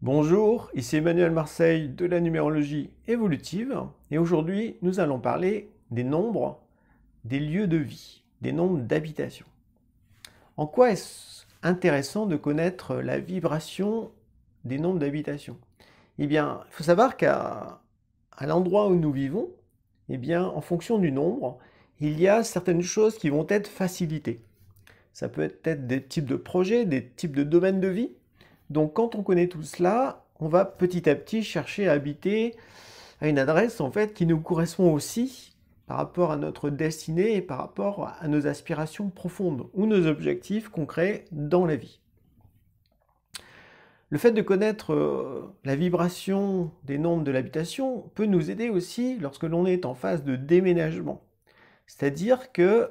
Bonjour, ici Emmanuel Marseille de la numérologie évolutive et aujourd'hui nous allons parler des nombres, des lieux de vie, des nombres d'habitation. En quoi est-ce intéressant de connaître la vibration des nombres d'habitation? Eh bien, il faut savoir qu'à l'endroit où nous vivons, eh bien, en fonction du nombre, il y a certaines choses qui vont être facilitées. Ça peut être des types de projets, des types de domaines de vie. Donc quand on connaît tout cela, on va petit à petit chercher à habiter à une adresse en fait qui nous correspond aussi par rapport à notre destinée et par rapport à nos aspirations profondes ou nos objectifs concrets dans la vie. Le fait de connaître la vibration des nombres de l'habitation peut nous aider aussi lorsque l'on est en phase de déménagement. C'est-à-dire que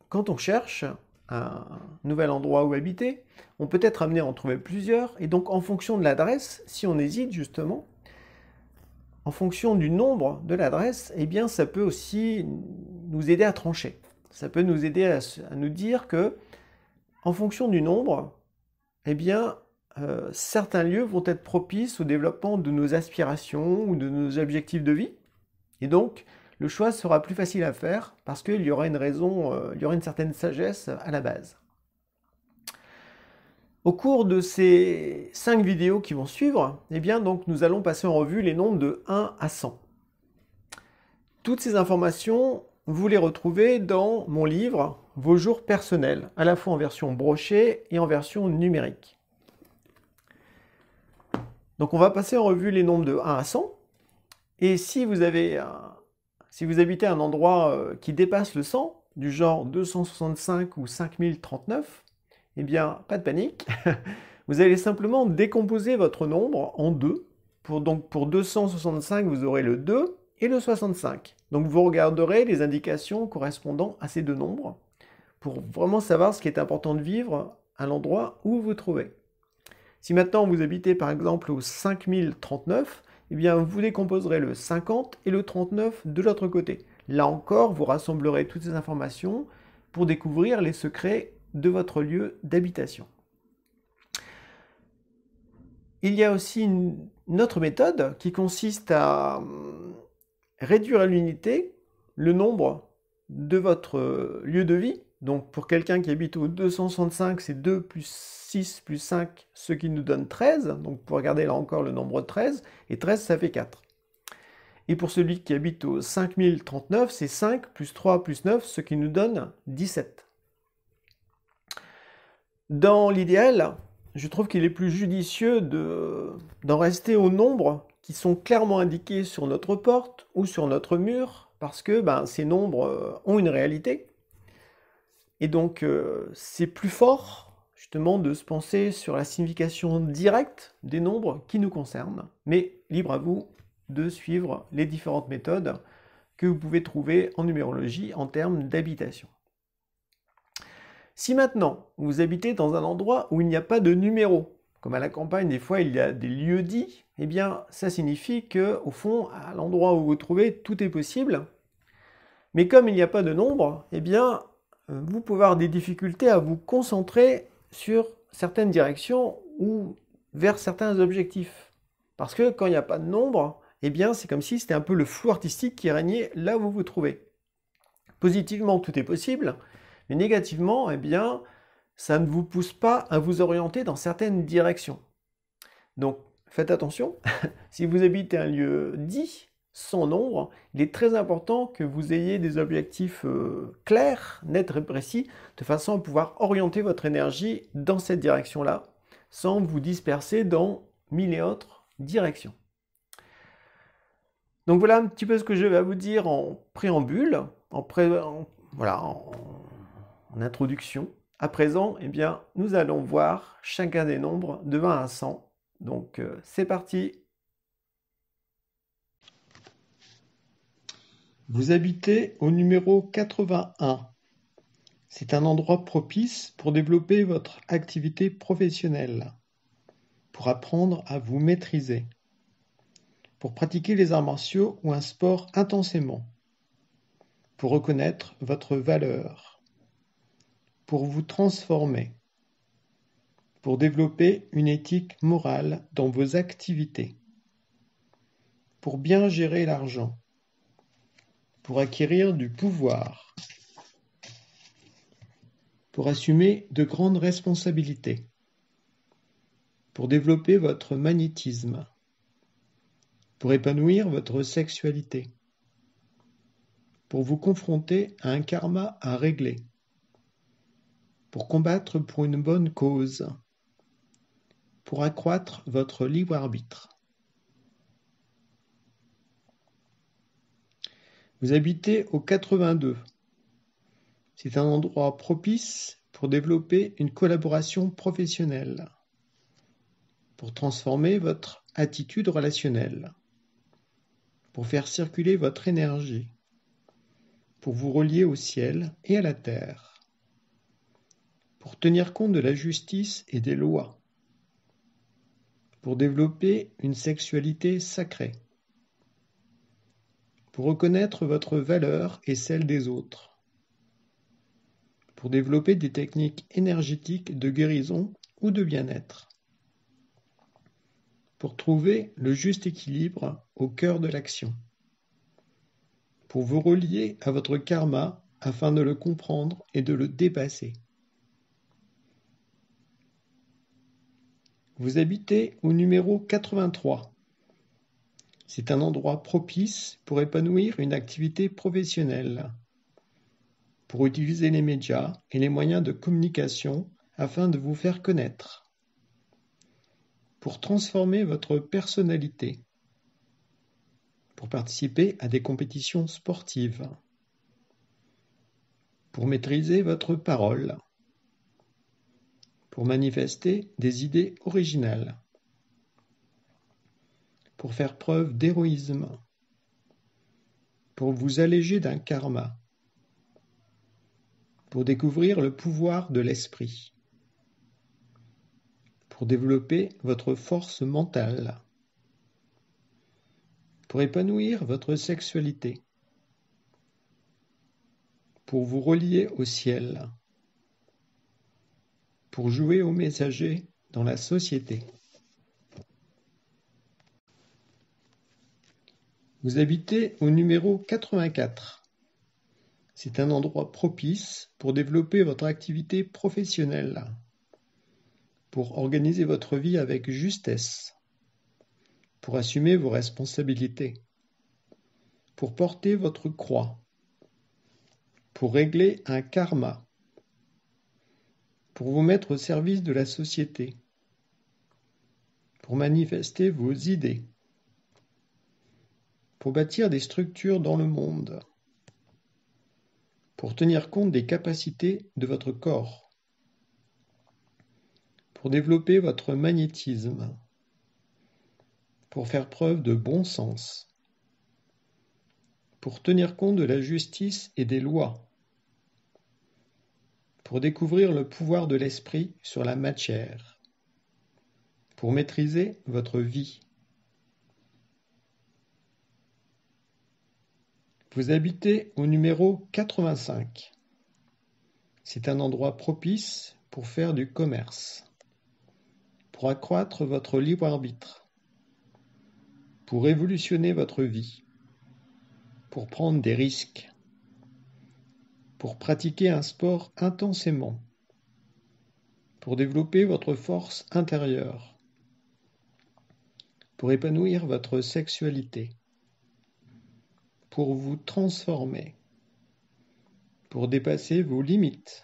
quand on cherche un nouvel endroit où habiter, on peut être amené à en trouver plusieurs, et donc en fonction de l'adresse, si on hésite justement, en fonction du nombre de l'adresse, eh bien ça peut aussi nous aider à trancher. Ça peut nous aider à nous dire que, en fonction du nombre, eh bien certains lieux vont être propices au développement de nos aspirations ou de nos objectifs de vie, et donc le choix sera plus facile à faire parce qu'il y aura une raison, il y aura une certaine sagesse à la base. Au cours de ces 5 vidéos qui vont suivre, eh bien, donc, nous allons passer en revue les nombres de 1 à 100. Toutes ces informations, vous les retrouvez dans mon livre « Vos jours personnels », à la fois en version brochée et en version numérique. Donc on va passer en revue les nombres de 1 à 100. Et si vous habitez un endroit qui dépasse le 100, du genre 265 ou 5039, eh bien, pas de panique. Vous allez simplement décomposer votre nombre en deux. Donc pour 265, vous aurez le 2 et le 65. Donc vous regarderez les indications correspondant à ces deux nombres pour vraiment savoir ce qui est important de vivre à l'endroit où vous vous trouvez. Si maintenant vous habitez par exemple au 5039, eh bien vous décomposerez le 50 et le 39 de l'autre côté. Là encore, vous rassemblerez toutes ces informations pour découvrir les secrets de votre lieu d'habitation. Il y a aussi une autre méthode qui consiste à réduire à l'unité le nombre de votre lieu de vie. Donc pour quelqu'un qui habite au 265, c'est 2 plus 6 plus 5, ce qui nous donne 13. Donc pour regarder là encore le nombre 13, et 13 ça fait 4. Et pour celui qui habite au 5039, c'est 5 plus 3 plus 9, ce qui nous donne 17. Dans l'idéal, je trouve qu'il est plus judicieux d'en rester aux nombres qui sont clairement indiqués sur notre porte ou sur notre mur, parce que ces nombres ont une réalité. Et donc, c'est plus fort, justement, de se penser sur la signification directe des nombres qui nous concernent. Mais libre à vous de suivre les différentes méthodes que vous pouvez trouver en numérologie en termes d'habitation. Si maintenant, vous habitez dans un endroit où il n'y a pas de numéro, comme à la campagne, des fois, il y a des lieux dits, eh bien, ça signifie que, au fond, à l'endroit où vous vous trouvez, tout est possible. Mais comme il n'y a pas de nombre, eh bien, vous pouvez avoir des difficultés à vous concentrer sur certaines directions ou vers certains objectifs. Parce que quand il n'y a pas de nombre, eh bien, c'est comme si c'était un peu le flou artistique qui régnait là où vous vous trouvez. Positivement, tout est possible, mais négativement, eh bien, ça ne vous pousse pas à vous orienter dans certaines directions. Donc, faites attention, si vous habitez un lieu dit, sans nombre, il est très important que vous ayez des objectifs clairs, nets et précis, de façon à pouvoir orienter votre énergie dans cette direction-là, sans vous disperser dans 1000 et autres directions. Donc voilà un petit peu ce que je vais vous dire en préambule, en introduction. À présent, eh bien, nous allons voir chacun des nombres de 1 à 100. Donc c'est parti. Vous habitez au numéro 81. C'est un endroit propice pour développer votre activité professionnelle, pour apprendre à vous maîtriser, pour pratiquer les arts martiaux ou un sport intensément, pour reconnaître votre valeur, pour vous transformer, pour développer une éthique morale dans vos activités, pour bien gérer l'argent, pour acquérir du pouvoir, pour assumer de grandes responsabilités, pour développer votre magnétisme, pour épanouir votre sexualité, pour vous confronter à un karma à régler, pour combattre pour une bonne cause, pour accroître votre libre arbitre. Vous habitez au 82. C'est un endroit propice pour développer une collaboration professionnelle, pour transformer votre attitude relationnelle, pour faire circuler votre énergie, pour vous relier au ciel et à la terre, pour tenir compte de la justice et des lois, pour développer une sexualité sacrée, pour reconnaître votre valeur et celle des autres, pour développer des techniques énergétiques de guérison ou de bien-être, pour trouver le juste équilibre au cœur de l'action, pour vous relier à votre karma afin de le comprendre et de le dépasser. Vous habitez au numéro 83. C'est un endroit propice pour épanouir une activité professionnelle, pour utiliser les médias et les moyens de communication afin de vous faire connaître, pour transformer votre personnalité, pour participer à des compétitions sportives, pour maîtriser votre parole, pour manifester des idées originales, pour faire preuve d'héroïsme, pour vous alléger d'un karma, pour découvrir le pouvoir de l'esprit, pour développer votre force mentale, pour épanouir votre sexualité, pour vous relier au ciel, pour jouer au messager dans la société. Vous habitez au numéro 84. C'est un endroit propice pour développer votre activité professionnelle, pour organiser votre vie avec justesse, pour assumer vos responsabilités, pour porter votre croix, pour régler un karma, pour vous mettre au service de la société, pour manifester vos idées, pour bâtir des structures dans le monde, pour tenir compte des capacités de votre corps, pour développer votre magnétisme, pour faire preuve de bon sens, pour tenir compte de la justice et des lois, pour découvrir le pouvoir de l'esprit sur la matière, pour maîtriser votre vie. Vous habitez au numéro 85. C'est un endroit propice pour faire du commerce, pour accroître votre libre arbitre, pour révolutionner votre vie, pour prendre des risques, pour pratiquer un sport intensément, pour développer votre force intérieure, pour épanouir votre sexualité, pour vous transformer, pour dépasser vos limites,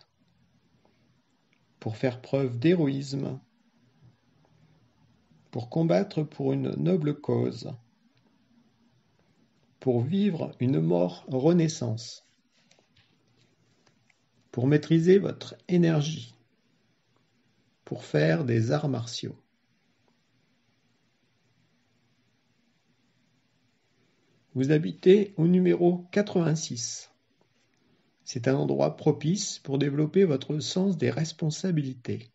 pour faire preuve d'héroïsme, pour combattre pour une noble cause, pour vivre une mort renaissance, pour maîtriser votre énergie, pour faire des arts martiaux. Vous habitez au numéro 86. C'est un endroit propice pour développer votre sens des responsabilités,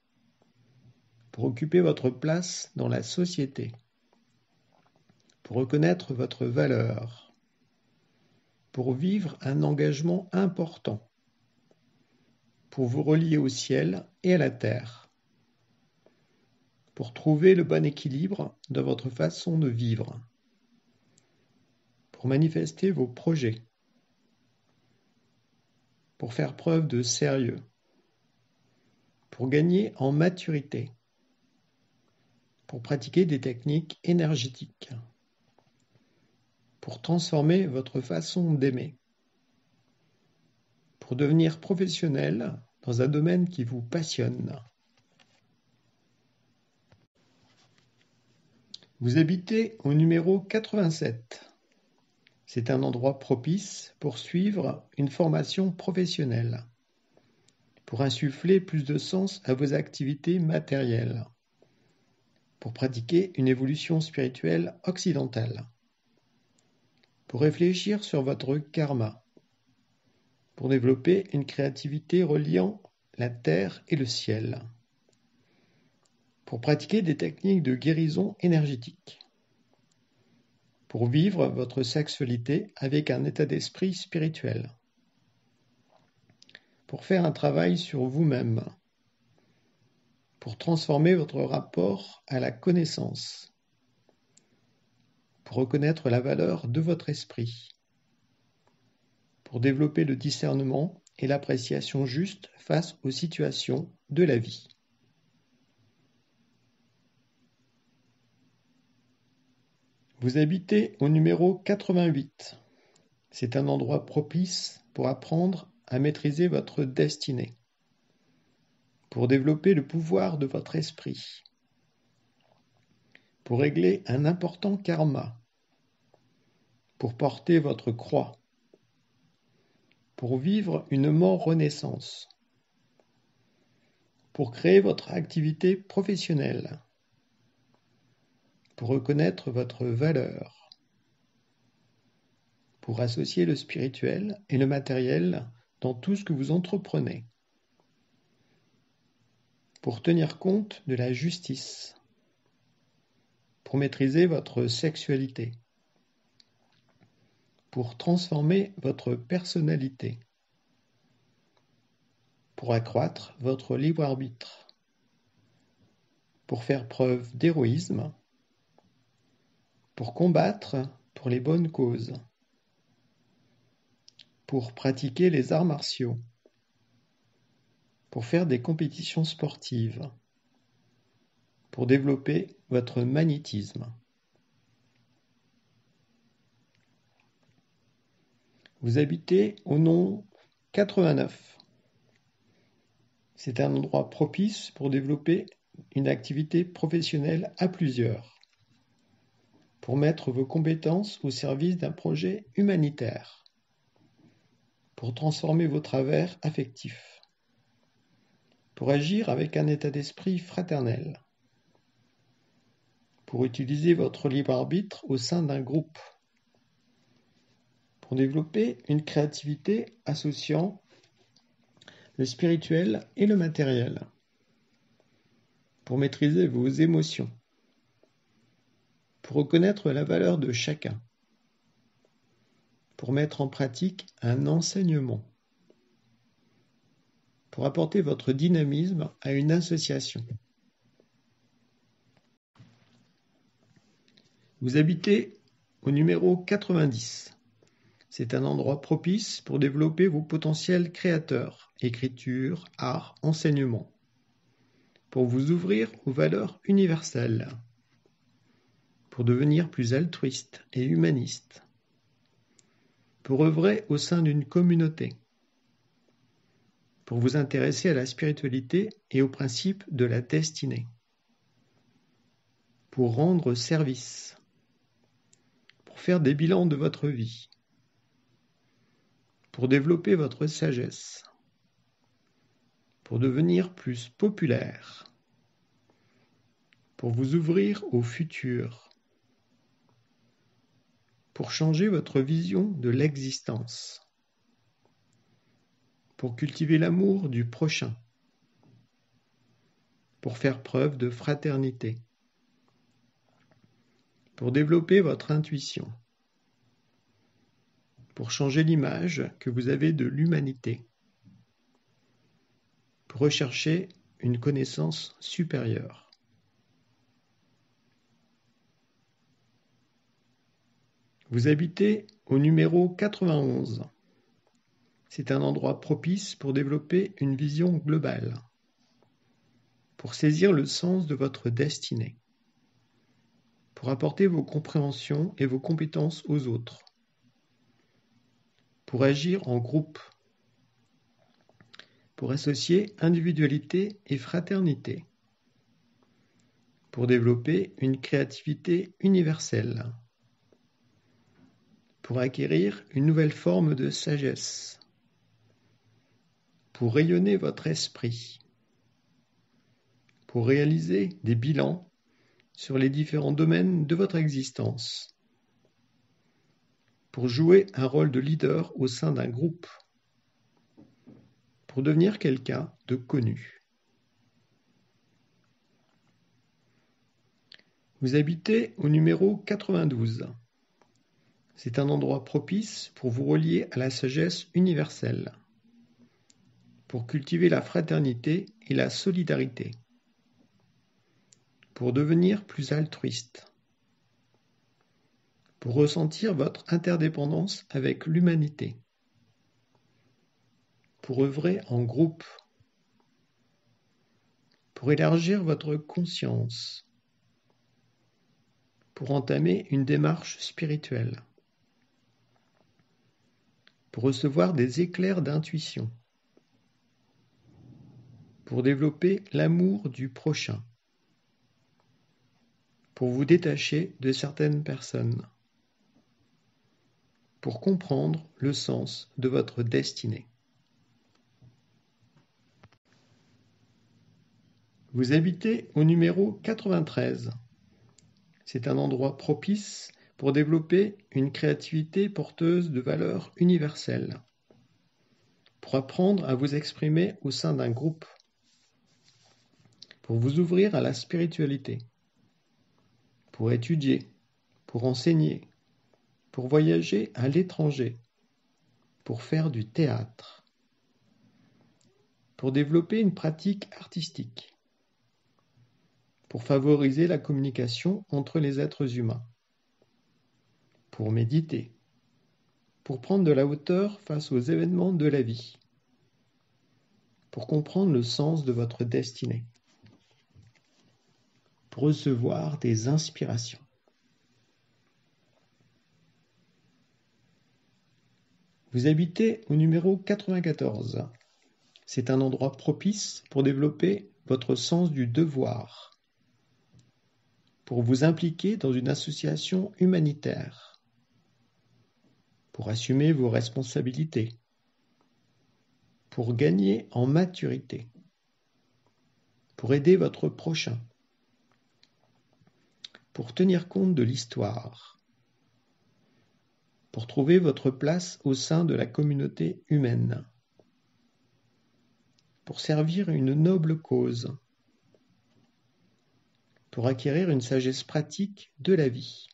pour occuper votre place dans la société, pour reconnaître votre valeur, pour vivre un engagement important, pour vous relier au ciel et à la terre, pour trouver le bon équilibre dans votre façon de vivre, pour manifester vos projets, pour faire preuve de sérieux, pour gagner en maturité, pour pratiquer des techniques énergétiques, pour transformer votre façon d'aimer, pour devenir professionnel dans un domaine qui vous passionne. Vous habitez au numéro 87. C'est un endroit propice pour suivre une formation professionnelle, pour insuffler plus de sens à vos activités matérielles, pour pratiquer une évolution spirituelle occidentale, pour réfléchir sur votre karma, pour développer une créativité reliant la terre et le ciel, pour pratiquer des techniques de guérison énergétique, pour vivre votre sexualité avec un état d'esprit spirituel, pour faire un travail sur vous-même, pour transformer votre rapport à la connaissance, pour reconnaître la valeur de votre esprit, pour développer le discernement et l'appréciation juste face aux situations de la vie. Vous habitez au numéro 88. C'est un endroit propice pour apprendre à maîtriser votre destinée, pour développer le pouvoir de votre esprit, pour régler un important karma, pour porter votre croix, pour vivre une mort-renaissance, pour créer votre activité professionnelle, pour reconnaître votre valeur, pour associer le spirituel et le matériel dans tout ce que vous entreprenez, pour tenir compte de la justice, pour maîtriser votre sexualité, pour transformer votre personnalité, pour accroître votre libre arbitre, pour faire preuve d'héroïsme, pour combattre pour les bonnes causes, pour pratiquer les arts martiaux, pour faire des compétitions sportives, pour développer votre magnétisme. Vous habitez au nom 89. C'est un endroit propice pour développer une activité professionnelle à plusieurs, pour mettre vos compétences au service d'un projet humanitaire, pour transformer vos travers affectifs, pour agir avec un état d'esprit fraternel, pour utiliser votre libre arbitre au sein d'un groupe, pour développer une créativité associant le spirituel et le matériel, pour maîtriser vos émotions, pour reconnaître la valeur de chacun, pour mettre en pratique un enseignement, pour apporter votre dynamisme à une association. Vous habitez au numéro 90. C'est un endroit propice pour développer vos potentiels créateurs, écriture, art, enseignement, pour vous ouvrir aux valeurs universelles, pour devenir plus altruiste et humaniste, pour œuvrer au sein d'une communauté, pour vous intéresser à la spiritualité et aux principes de la destinée, pour rendre service, pour faire des bilans de votre vie, pour développer votre sagesse, pour devenir plus populaire, pour vous ouvrir au futur, pour changer votre vision de l'existence, pour cultiver l'amour du prochain, pour faire preuve de fraternité, pour développer votre intuition, pour changer l'image que vous avez de l'humanité, pour rechercher une connaissance supérieure. Vous habitez au numéro 91. C'est un endroit propice pour développer une vision globale, pour saisir le sens de votre destinée, pour apporter vos compréhensions et vos compétences aux autres, pour agir en groupe, pour associer individualité et fraternité, pour développer une créativité universelle, pour acquérir une nouvelle forme de sagesse, pour rayonner votre esprit, pour réaliser des bilans sur les différents domaines de votre existence, pour jouer un rôle de leader au sein d'un groupe, pour devenir quelqu'un de connu. Vous habitez au numéro 92. C'est un endroit propice pour vous relier à la sagesse universelle, pour cultiver la fraternité et la solidarité, pour devenir plus altruiste, pour ressentir votre interdépendance avec l'humanité, pour œuvrer en groupe, pour élargir votre conscience, pour entamer une démarche spirituelle, pour recevoir des éclairs d'intuition, pour développer l'amour du prochain, pour vous détacher de certaines personnes, pour comprendre le sens de votre destinée. Vous habitez au numéro 93. C'est un endroit propice pour développer une créativité porteuse de valeurs universelles, pour apprendre à vous exprimer au sein d'un groupe, pour vous ouvrir à la spiritualité, pour étudier, pour enseigner, pour voyager à l'étranger, pour faire du théâtre, pour développer une pratique artistique, pour favoriser la communication entre les êtres humains, pour méditer, pour prendre de la hauteur face aux événements de la vie, pour comprendre le sens de votre destinée, pour recevoir des inspirations. Vous habitez au numéro 94. C'est un endroit propice pour développer votre sens du devoir, pour vous impliquer dans une association humanitaire, pour assumer vos responsabilités, pour gagner en maturité, pour aider votre prochain, pour tenir compte de l'histoire, pour trouver votre place au sein de la communauté humaine, pour servir une noble cause, pour acquérir une sagesse pratique de la vie,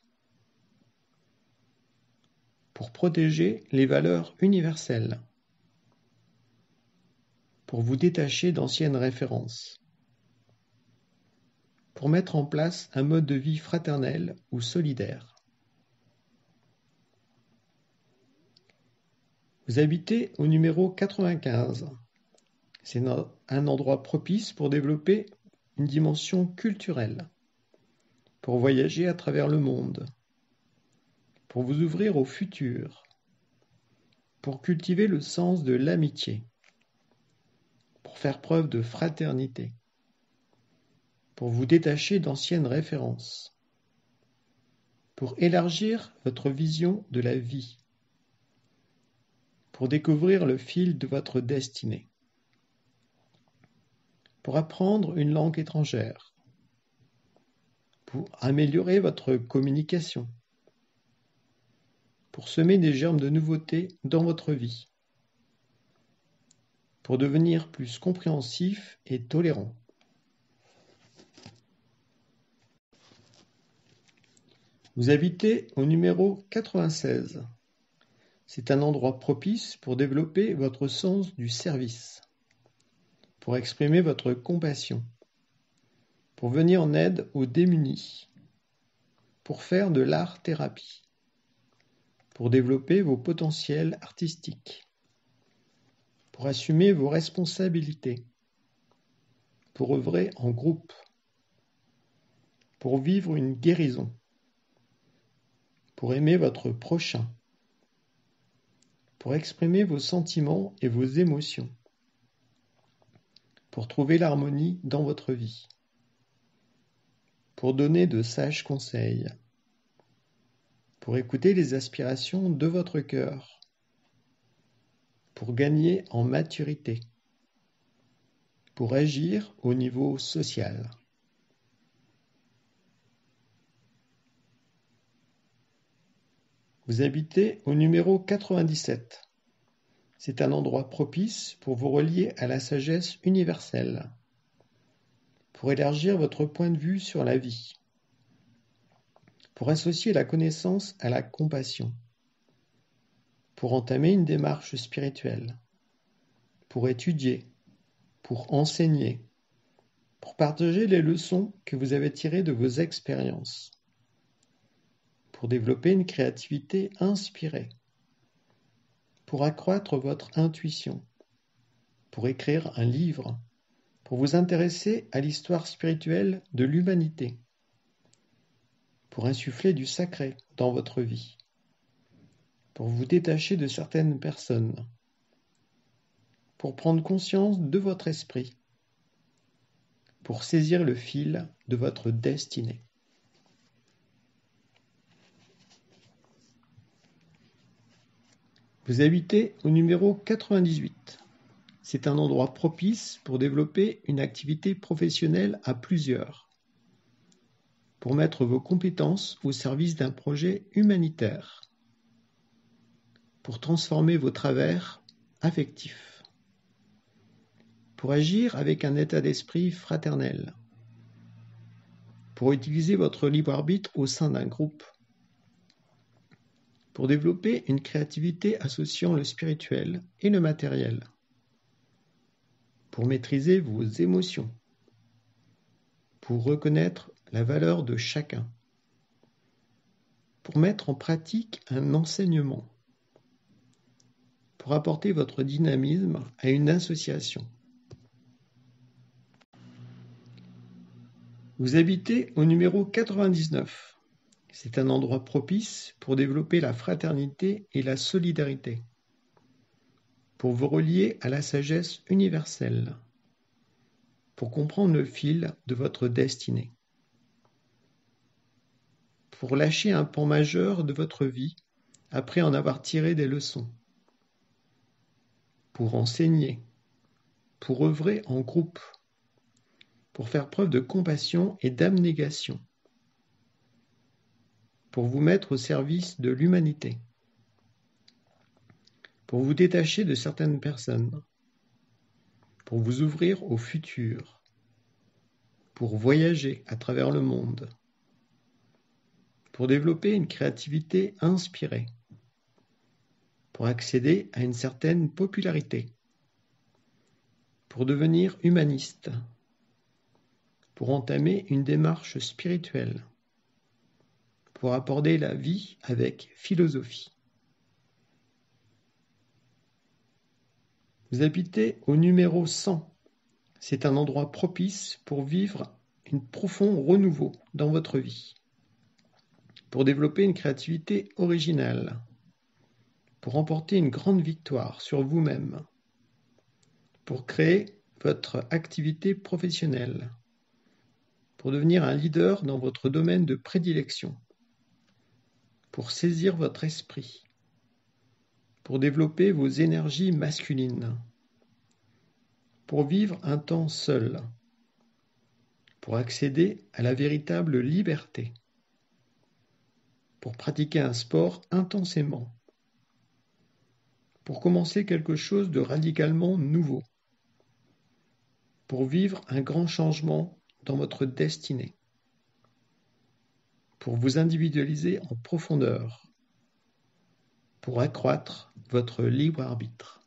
pour protéger les valeurs universelles, pour vous détacher d'anciennes références, pour mettre en place un mode de vie fraternel ou solidaire. Vous habitez au numéro 95. C'est un endroit propice pour développer une dimension culturelle, pour voyager à travers le monde, pour vous ouvrir au futur, pour cultiver le sens de l'amitié, pour faire preuve de fraternité, pour vous détacher d'anciennes références, pour élargir votre vision de la vie, pour découvrir le fil de votre destinée, pour apprendre une langue étrangère, pour améliorer votre communication, pour semer des germes de nouveautés dans votre vie, pour devenir plus compréhensif et tolérant. Vous habitez au numéro 96. C'est un endroit propice pour développer votre sens du service, pour exprimer votre compassion, pour venir en aide aux démunis, pour faire de l'art-thérapie, pour développer vos potentiels artistiques, pour assumer vos responsabilités, pour œuvrer en groupe, pour vivre une guérison, pour aimer votre prochain, pour exprimer vos sentiments et vos émotions, pour trouver l'harmonie dans votre vie, pour donner de sages conseils, pour écouter les aspirations de votre cœur, pour gagner en maturité, pour agir au niveau social. Vous habitez au numéro 97. C'est un endroit propice pour vous relier à la sagesse universelle, pour élargir votre point de vue sur la vie, pour associer la connaissance à la compassion, pour entamer une démarche spirituelle, pour étudier, pour enseigner, pour partager les leçons que vous avez tirées de vos expériences, pour développer une créativité inspirée, pour accroître votre intuition, pour écrire un livre, pour vous intéresser à l'histoire spirituelle de l'humanité, pour insuffler du sacré dans votre vie, pour vous détacher de certaines personnes, pour prendre conscience de votre esprit, pour saisir le fil de votre destinée. Vous habitez au numéro 98. C'est un endroit propice pour développer une activité professionnelle à plusieurs, pour mettre vos compétences au service d'un projet humanitaire, pour transformer vos travers affectifs, pour agir avec un état d'esprit fraternel, pour utiliser votre libre arbitre au sein d'un groupe, pour développer une créativité associant le spirituel et le matériel, pour maîtriser vos émotions, pour reconnaître la valeur de chacun, pour mettre en pratique un enseignement, pour apporter votre dynamisme à une association. Vous habitez au numéro 99. C'est un endroit propice pour développer la fraternité et la solidarité, pour vous relier à la sagesse universelle, pour comprendre le fil de votre destinée, pour lâcher un pan majeur de votre vie après en avoir tiré des leçons, pour enseigner, pour œuvrer en groupe, pour faire preuve de compassion et d'abnégation, pour vous mettre au service de l'humanité, pour vous détacher de certaines personnes, pour vous ouvrir au futur, pour voyager à travers le monde, pour développer une créativité inspirée, pour accéder à une certaine popularité, pour devenir humaniste, pour entamer une démarche spirituelle, pour aborder la vie avec philosophie. Vous habitez au numéro 100. C'est un endroit propice pour vivre un profond renouveau dans votre vie, pour développer une créativité originale, pour remporter une grande victoire sur vous-même, pour créer votre activité professionnelle, pour devenir un leader dans votre domaine de prédilection, pour saisir votre esprit, pour développer vos énergies masculines, pour vivre un temps seul, pour accéder à la véritable liberté, pour pratiquer un sport intensément, pour commencer quelque chose de radicalement nouveau, pour vivre un grand changement dans votre destinée, pour vous individualiser en profondeur, pour accroître votre libre arbitre.